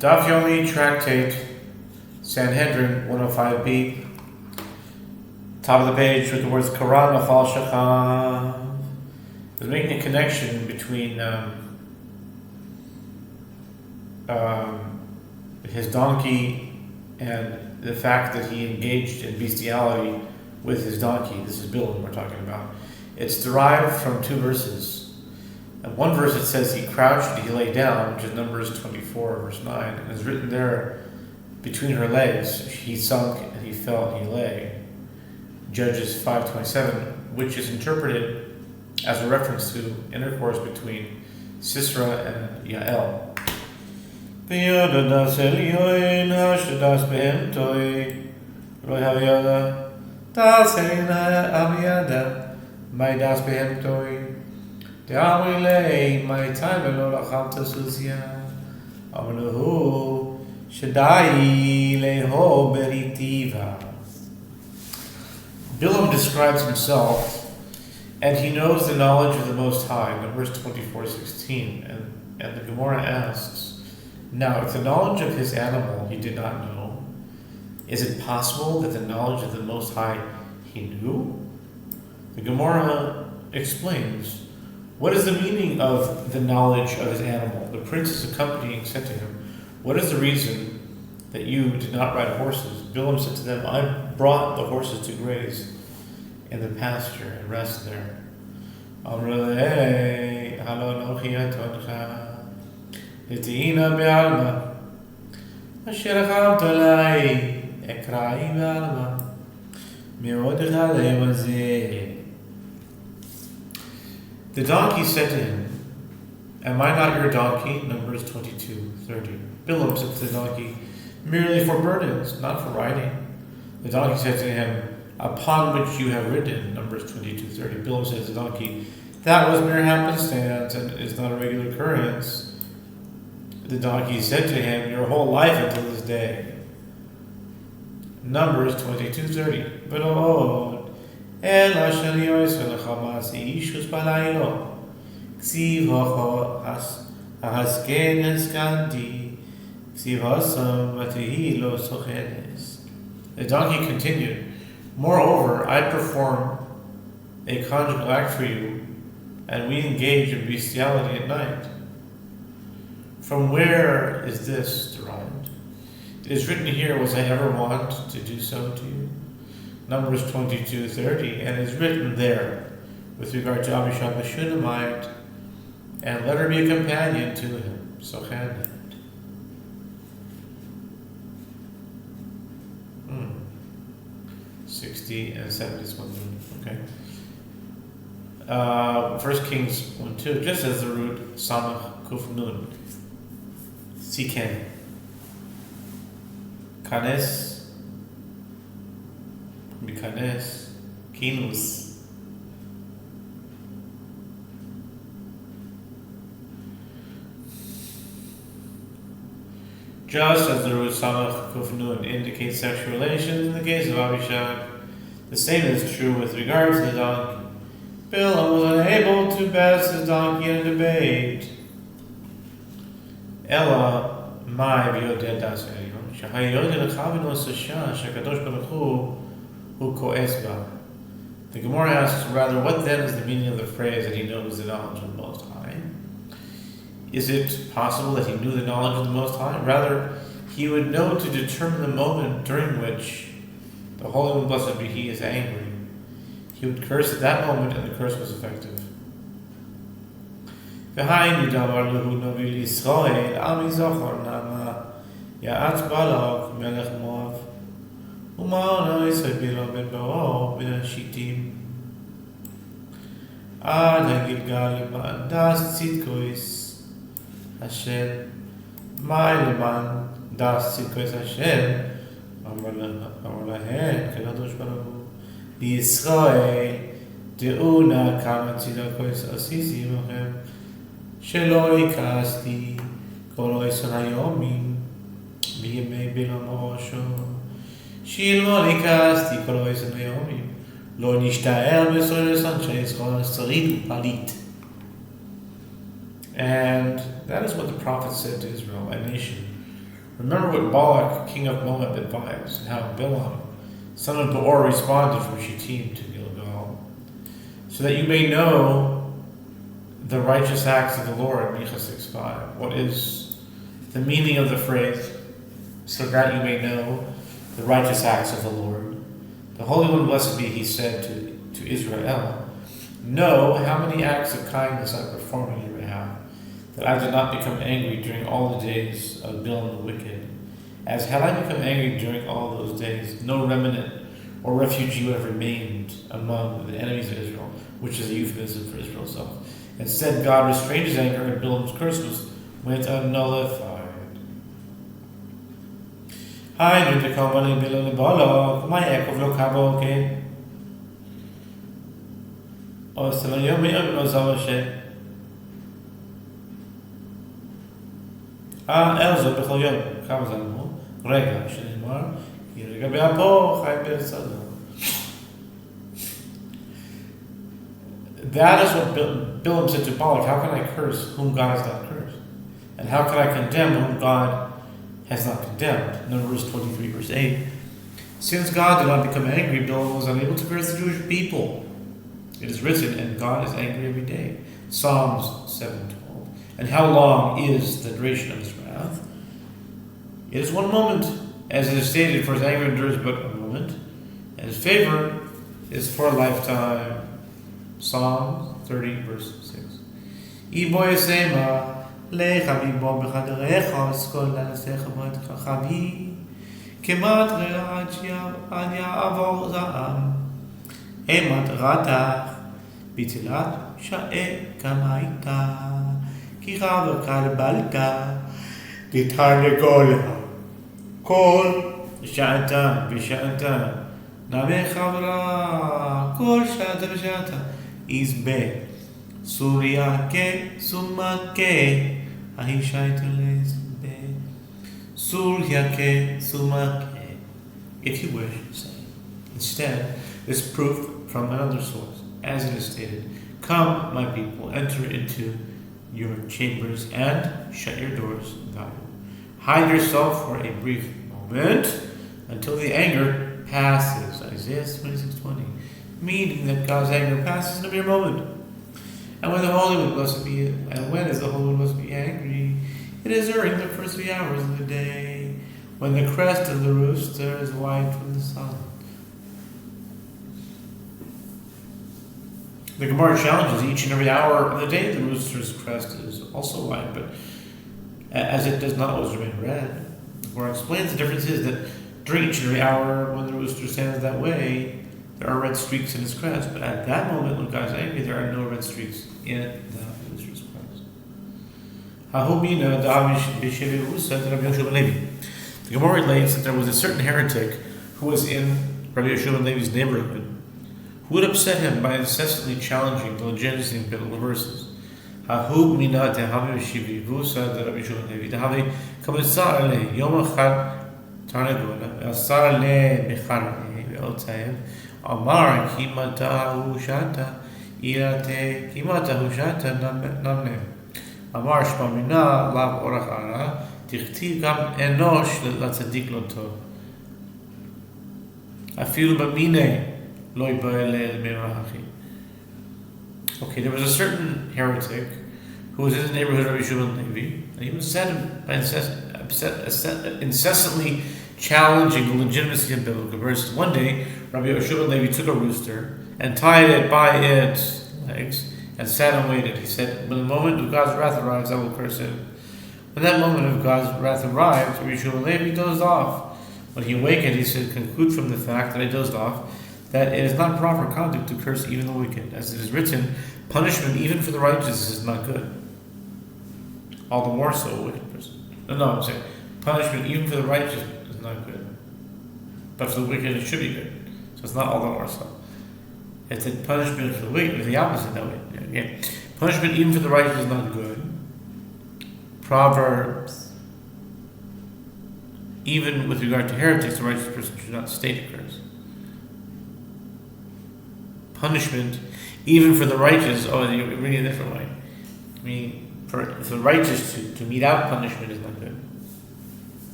Daf Yomi Tractate, Sanhedrin 105b, top of the page with the words Karan Afal Shachav. Is making a connection between his donkey and the fact that he engaged in bestiality with his donkey. This is Bilam we're talking about. It's derived from two verses. In one verse it says he crouched and he lay down, which is Numbers 24, verse 9, and it's written there, between her legs, he sunk and he fell and he lay. Judges 5:27, which is interpreted as a reference to intercourse between Sisera and Yael. De'amilei maitai velo lachamta suzia amnuhu shadai leho beritiva. Bilam describes himself, and he knows the knowledge of the Most High, Numbers 24:16, and the Gemara asks, now if the knowledge of his animal he did not know, is it possible that the knowledge of the Most High he knew? The Gemara explains, what is the meaning of the knowledge of his animal? The princes accompanying said to him, what is the reason that you did not ride horses? Bilam said to them, I brought the horses to graze in the pasture and rest there. The donkey said to him, am I not your donkey? Numbers 22:30. Bilam said to the donkey, merely for burdens, not for riding. The donkey said to him, upon which you have ridden. Numbers 22:30. Bilam said to the donkey, that was mere happenstance and is not a regular occurrence. The donkey said to him, your whole life until this day. Numbers 22:30. El asher yoyser lecha ma'aseh ishus balaylo, ksiv ha'hasken haskanti, ksiv ha'asam v'tehi lo sochenes. The donkey continued, moreover, I perform a conjugal act for you, and we engage in bestiality at night. From where is this derived? It is written here, was I ever wont to do so to you? Numbers 22:30, and is written there with regard to Abishag the Shunammite, and let her be a companion to him. Socher. 60 and 70 is one. Okay. 1 Kings 1:2, just as the root Samach Kuf Nun. Siken. Kanes. Mikanes, Kinus. Just as the root Samach Kuf Nun indicates sexual relations in the case of Abishag, the same is true with regard to the donkey. Bilam was unable to best his donkey in a debate. Ella, my v'yodeh das elyon, shehayodeh l'chavino sasha, shekadosh baruch hu the Gemara asks, rather, what then is the meaning of the phrase that he knows the knowledge of the Most High? Is it possible that he knew the knowledge of the Most High? Rather, he would know to determine the moment during which the Holy One, blessed be He, is angry. He would curse at that moment, and the curse was effective. ומעונה יסבילה בן באור בין השיטים עד הגלגל למען דס צדקויס השם מה למען דס צדקויס השם אמר להם כקדוש ברוך הוא לישראל דעו נא כמה צדקויס עשיתי לכם שלא הכעסתי כל עשר היומים בימי בלעם ראשו שילמו לקסתי כל עשר היומים לא נשתער בסולל אנשי ישראל שריד ופליט. And that is what the prophet said to Israel, a nation Remember what Balak, king of Moab, advised, and how Bilam, son of Beor, responded from Shittim to Gilgal, so that you may know the righteous acts of the Lord, Micha 6:5. What is the meaning of the phrase, so that you may know the righteous acts of the Lord? The Holy One, blessed be he, said to Israel, know how many acts of kindness I perform on your behalf, that I did not become angry during all the days of Bilam the wicked. As had I become angry during all those days, no remnant or refugee would have remained among the enemies of Israel, which is a euphemism for Israel itself. Instead, God restrained his anger, and Bilam's curse went unnullified. Hi, do the company Bilam Balak, my echo of Lokabo, okay? או Sanhedrin Yomi לא זו השם. אלזו בכל יום. כמה זה אמרו? רגע, שנאמר, כי רגע באפו חי בארץ אדום. That is what Bilam said to Balak. How can I curse whom God has not cursed? And how can I condemn whom God has not condemned? Numbers 23, verse 8. Since God did not become angry, Bilam was unable to curse the Jewish people. It is written, and God is angry every day. Psalms 7:12. And how long is the duration of his wrath? It is 1 moment, as it is stated, for his anger endures but a moment, and his favor is for a lifetime. Psalm 30, verse 6. Ibo yesema, lecha mibo b'chaderecha, skol lanasecha b'et chachavi, kemat re'ad ad ya'avor za'am, emat ratach, בתלת שעה כמה הייתה, כי חברך לבלת, תתרנגול כל שעתה ושעתה, נמי חברה כל שעתה ושעתה, יזבה סוריה כסומה האישה יתלזבה, סוריה כסומה. If you wish, say. Instead, this proof from another source. As it is stated, come, my people, enter into your chambers and shut your doors. Hide yourself for a brief moment until the anger passes. Isaiah 26:20, meaning that God's anger passes in a mere moment. And when the Holy One blessed be, and when is the Holy One blessed be angry? It is during the first 3 hours of the day, when the crest of the rooster is white from the sun. The Gemara challenges each and every hour of the day the rooster's crest is also white, but as it does not always remain red. The Gemara explains the difference is that during each and every hour when the rooster stands that way, there are red streaks in his crest, but at that moment when God is angry, there are no red streaks in the rooster's crest. The Gemara relates that there was a certain heretic who was in Rabbi Yehoshua ben Levi's neighborhood, who would upset him by incessantly challenging the legitimacy of biblical verses. Ahub mina dehavi shivi vusa de Rabbi Yehoshua ben Levi dehavi kametsar le yom echad tarnagola asar le mecharne ve'otzayev amar kimatahu shata irate kimatahu shata namne amar shma mina lav orach ara tichtiv gam enosh latzadik lo tov afilu b'minei. Okay, there was a certain heretic who was in the neighborhood of Yehoshua ben Levi, and he was incessantly challenging the legitimacy of biblical verses. One day, Rabbi Yehoshua ben Levi took a rooster and tied it by its legs and sat and waited. He said, when the moment of God's wrath arrives, I will curse him. When that moment of God's wrath arrived, Rabbi Yehoshua ben Levi dozed off. When he awakened, he said, conclude from the fact that I dozed off that it is not proper conduct to curse even the wicked. As it is written, punishment even for the righteous is not good. All the more so a wicked person. No, I'm saying punishment even for the righteous is not good. But for the wicked it should be good. So it's not all the more so. It's that punishment for the wicked is the opposite that way. Yeah. Punishment even for the righteous is not good. Proverbs, even with regard to heretics, the righteous person should not state a curse. Punishment, even for the righteous, you're reading a different way. I mean, for the righteous to mete out punishment is not good.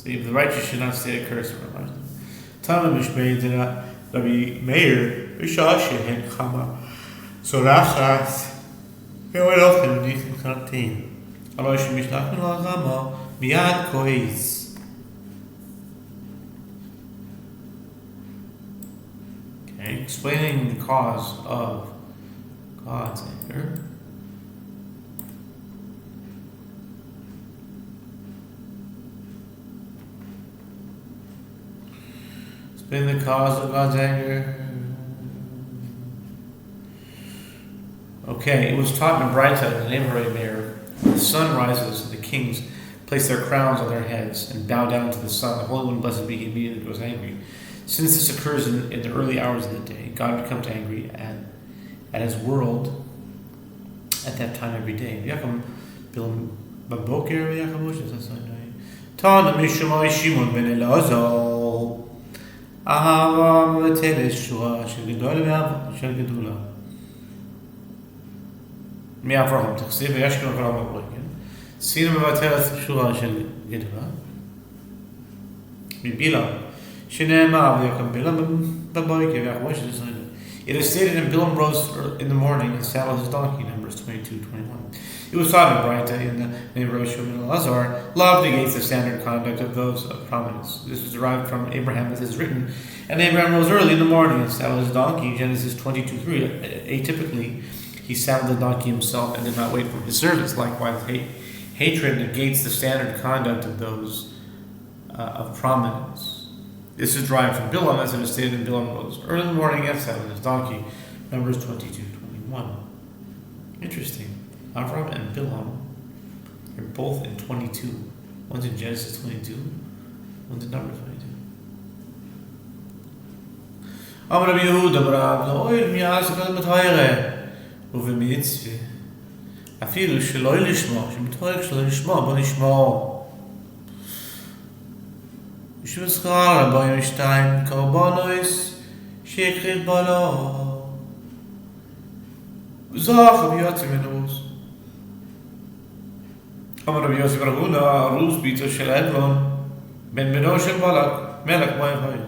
See, the righteous should not say a curse. Tana Mishmei did not Rabbi Meir Bishashi had Chama. So Rachas, here went off him, Nathan Kantin. Allah Shemishnak Milagama, Miad Kois. Okay, explaining the cause of God's anger. Explain the cause of God's anger. Okay, it was taught in Braita in the name of Rabbi Meir. The sun rises, and the kings place their crowns on their heads and bow down to the sun. The Holy One, blessed be He, immediately goes angry. Since this occurs in the early hours of the day, God becomes angry at His world at that time every day. מאברהם, תכסיב וישכם אברהם אברהם. ספינה מבטלת שורה של גדולה. מבילם, שנאמר ויקם בילם בבוקר ויחבוש את ישראל. It is stated, and Bilam rose in the morning and saddled his donkey, Numbers 22:21. It was taught in Braita in the name of Yehoshua ben Elazar, love negates the standard conduct of those of prominence. This was derived from Abraham, as is written, and Abraham rose early in the morning and saddled his donkey, Genesis 22:3. Atypically, he saddled the donkey himself and did not wait for his servants. Likewise, hatred negates the standard conduct of those of prominence. This is derived from Bilam, as it is stated in Bilam rose early in the morning and saddled his donkey, Numbers 22:21. Interesting. Avram and Bilam are both in 22. One's in Genesis 22, one's in Numbers 22. Amar Rabbi Yehuda Barav, Lo'il mi'asakal matayre. ובמצווה, אפילו שלא לשמוע, שמתחולק שלא לשמוע, בוא נשמוע. ושמזכר 42, קרבנויס, שהקריב בלו. וזך רבי יוצא מנוס. אמר רבי יוסי בר הונא, ארוז ביתו של עגלון, בן בנו של מלך מואב.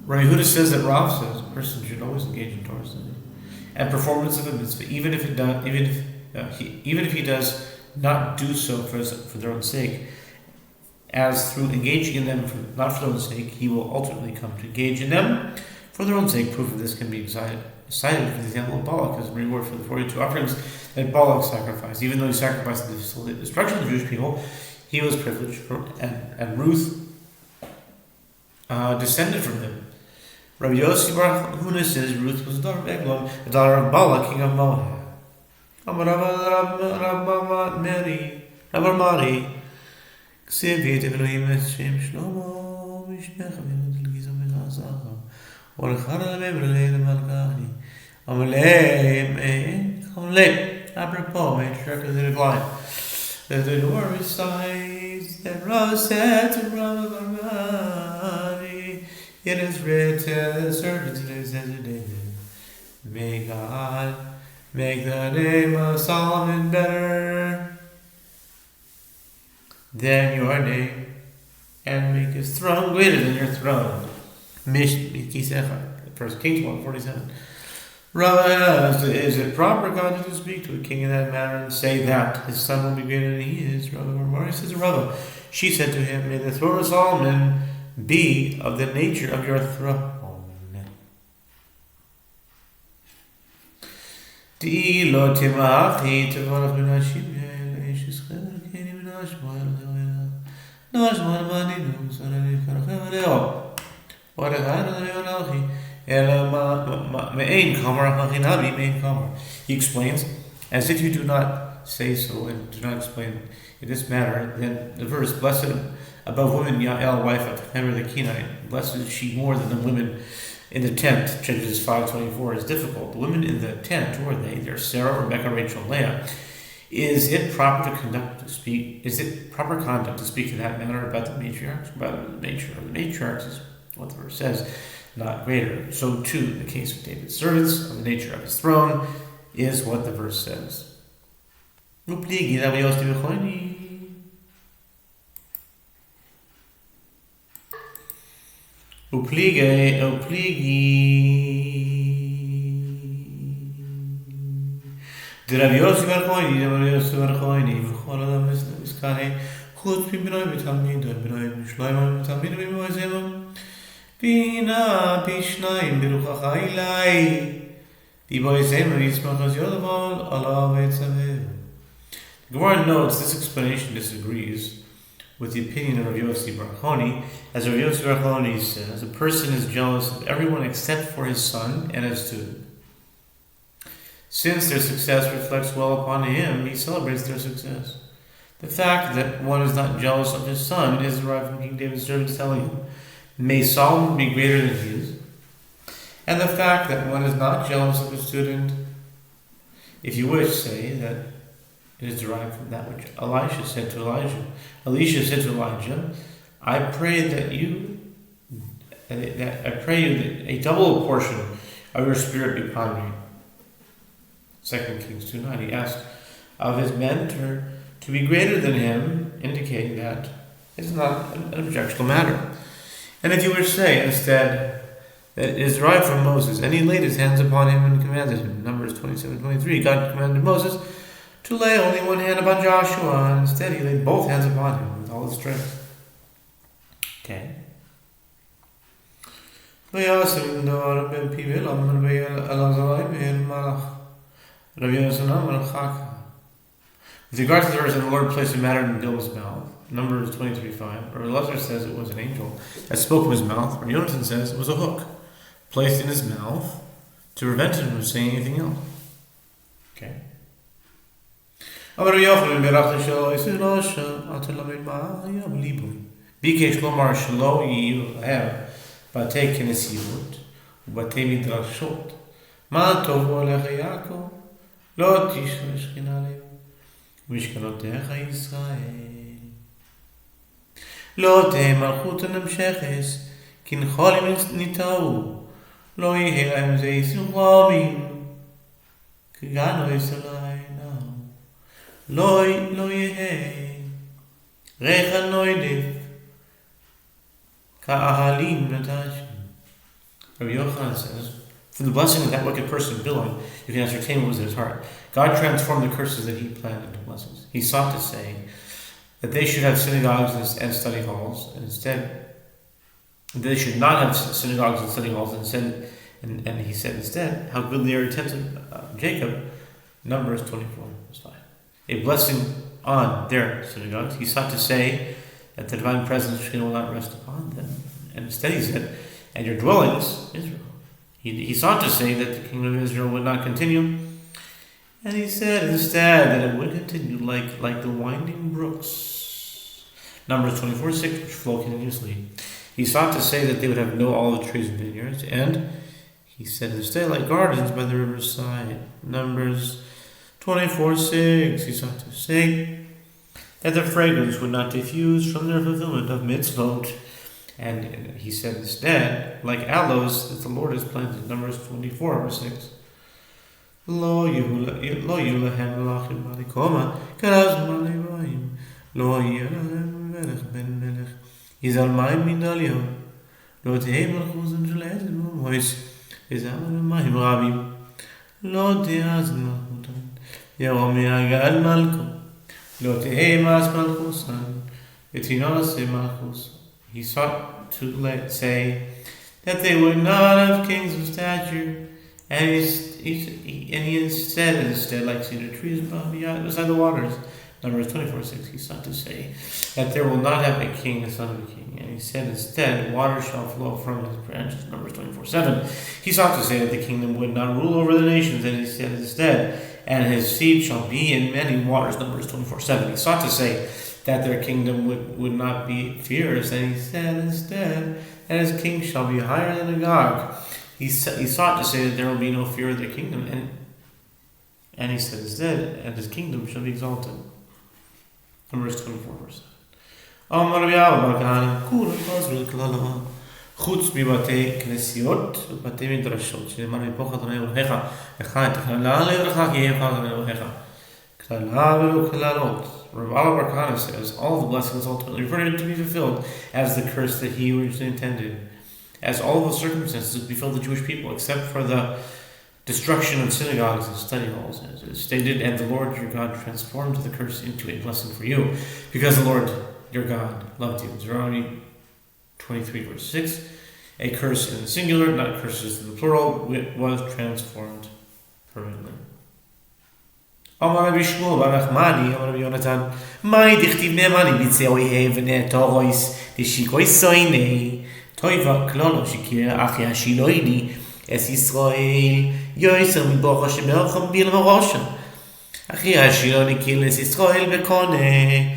Rabbi Yehuda says that Rav says a person should always engage in Torah study and performance of a mitzvah, even if he does not do so for their own sake, as through engaging in them not for their own sake, he will ultimately come to engage in them for their own sake. Proof of this can be cited with the example of Balak as a reward for the 42 offerings that Balak sacrificed. Even though he sacrificed the destruction of the Jewish people, he was privileged, and Ruth descended from him. Rabbi Yossi Bar Huna says Ruth was the daughter of Eglon, the daughter of Balak, king of Moab. Rabbi Mari, Ksevit Elohim Shem Shlomo, Mishnecha V'Gizam V'Chazacha, Orechana Lebrele Malkani, Amalei, apropos, matriarch of the divine. The door recites that Rav said to Rav Barmani, it is written, the servants of David, may God make the name of Solomon better than your name, and make his throne greater than your throne. First Kings 1:47. Rav, is it proper God to speak to a king in that manner and say that his son will be greater than he is? Rav Mari says, Rav, she said to him, may the throne of Solomon be of the nature of your throne. He explains, as if you do not say so and do not explain in this manner, then the verse, blessed above women Yael, wife of Hemer the Kenite, blessed is she more than the women in the tent, Genesis 5:24, is difficult. The women in the tent, who are they? They're Sarah, Rebecca, Rachel, Leah. Is it proper conduct to speak in that manner about the matriarchs? About the nature of the matriarchs is what the verse says, not greater. So too, in the case of David's servants, of the nature of his throne, is what the verse says. Upligi. The Rav Yossi bar Choini, the Rav Yossi bar Choini, v'chol adam miskane, chutz b'binoi b'talmido, b'binoi b'shloimo b'talmido b'moizemo, b'ina b'shnayim b'ruchacha ilai, b'moizemo yitzmach az yodavol, alav etzavev. The Gemara notes this explanation disagrees with the opinion of Rav Yossi bar Choini. As Rav Yossi bar Choini says, a person is jealous of everyone except for his son and his student. Since their success reflects well upon him, he celebrates their success. The fact that one is not jealous of his son is derived from King David's servants telling him, "May Solomon be greater than he is." And the fact that one is not jealous of his student, if you wish, say that it is derived from that which Elisha said to Elijah. Elisha said to Elijah, I pray you that a double portion of your spirit be upon me." 2 Kings 2:9. He asked of his mentor to be greater than him, indicating that it's not an objectionable matter. And if you were to say instead that it is derived from Moses, and he laid his hands upon him and commanded him, Numbers 27:23, God commanded Moses to lay only one hand upon Joshua, and instead he laid both hands upon him with all his strength. Okay. With regard to the verse, the Lord placed a matter in Bilham's mouth, Numbers 23:5, or Elazar says it was an angel that spoke from his mouth, or Jonathan says it was a hook placed in his mouth to prevent him from saying anything else. Okay. ביקש לומר שלא יהיו להם בתי כנסיות ובתי מדרשות. מה טובו עליך יעקב? לא תשרה שכינה להם ומשכנותיך ישראל. לא תהיה מלכות הנמשכת, כי נחולים ניטעו. לא יהיה להם זה ישרומים, כגנו ישראלנו. לא יהיה ריח נוידף. Rabbi Yochanan says, from the blessing of that wicked person, Bilam, you can ascertain what was in his heart. God transformed the curses that he planned into blessings. He sought to say that they should have synagogues and study halls, and instead, they should not have synagogues and study halls, and he said instead, how good they are attentive Jacob, Numbers 24:5. A blessing on their synagogues. He sought to say that the divine presence will not rest upon them. And instead he said, and your dwellings, Israel. He sought to say that the kingdom of Israel would not continue. And he said instead that it would continue like the winding brooks. Numbers 24:6, which flow continuously. He sought to say that they would have no olive trees and vineyards. And he said instead like gardens by the riverside. Numbers 24:6. He sought to say that the fragrance would not diffuse from their fulfillment of mitzvot. And he said instead, like aloes that the Lord has planted, Numbers 24:6. Lo yulahem lachim malikoma, karaz maliroim, lo yulahem melech ben melech, yizal maim midalyo, lo tehei malchuzim shalezim mois, yizal maim rabim, lo teaz malchutan, yarom yagad malko, lo tehei mas malchusan, etinos malchus. He sought to say that they would not have kings of stature, and he instead like cedar trees beside the waters. Numbers 24:6. He sought to say that there will not have a king, the son of a king, and he said instead, water shall flow from his branches. Numbers 24:7. He sought to say that the kingdom would not rule over the nations, and he said instead, and his seed shall be in many waters. Numbers 24:7. He sought to say that their kingdom would not be fierce, and he said instead that his king shall be higher than Agag. He sought to say that there will be no fear of their kingdom, and he said instead, and his kingdom shall be exalted. Numbers 24:7. Amar Rabbi Abba bar Kahana, kulam chazru l'klala, chutz mibatei knesiot u'batei midrashot, שנאמר מפוך אדוני אלוהיך, לך את הכללה לעברך, כי יהיה לך אדוני אלוהיך. כללה ולא כללות. Rabbi Abba bar Kahana says, all the blessings ultimately referred to be fulfilled as the curse that he originally intended. as all the circumstances befell the Jewish people, except for the destruction of synagogues and study halls, as it is stated, and the Lord your God transformed the curse into a blessing for you, because the Lord your God loved you. Deuteronomy 23, verse 6. A curse in the singular, not curses in the plural, it was transformed permanently. Amar Rabbi Shmuel bar Nachmani, Amar Rabbi Yonatan, Mai dichtiv ne'mani b'tzei oyev ne'torois deshikoi soinei toiva klolo shikir achi hashiloini es Yisrael yoiser miboch Hashem melcham bil marosha achi hashiloni kil es Yisrael bekone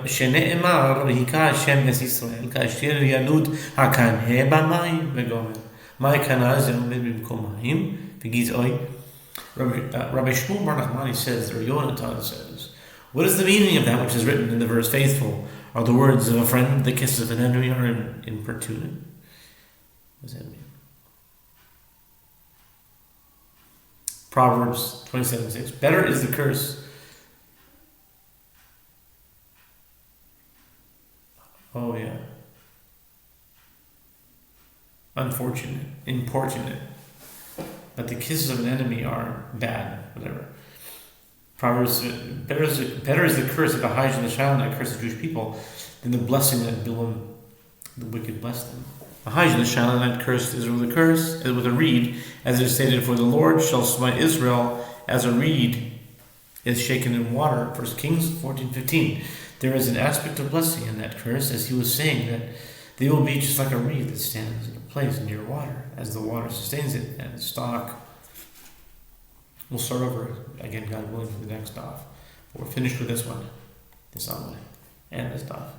שנאמר והיכה השם את ישראל כאשר ילוד הקנה במים וגומר. מים קנה זה עומד במקום מים וגזעוי. Rabbi Shmuel bar Nachmani says, or Yonatan says, what is the meaning of that which is written in the verse, faithful are the words of a friend, the kisses of an enemy are importunate? What does that mean? Proverbs 27:6. Better is the curse. Oh yeah. Unfortunate, importunate. But the kisses of an enemy are bad, whatever. Proverbs, better is the curse of a Ahijah and the Shalom that curse the Jewish people than the blessing that Bilam, the wicked, blessed them. Ahijah the Shalom that cursed Israel with a curse, with a reed, as it is stated, for the Lord shall smite Israel as a reed is shaken in water. 1 Kings 14:15. There is an aspect of blessing in that curse, as he was saying that they will be just like a reed that stands in a place near water, as the water sustains it, and the stock. We'll start over again, God willing, for the next Daf. But we're finished with this one, this Amud, and this Daf.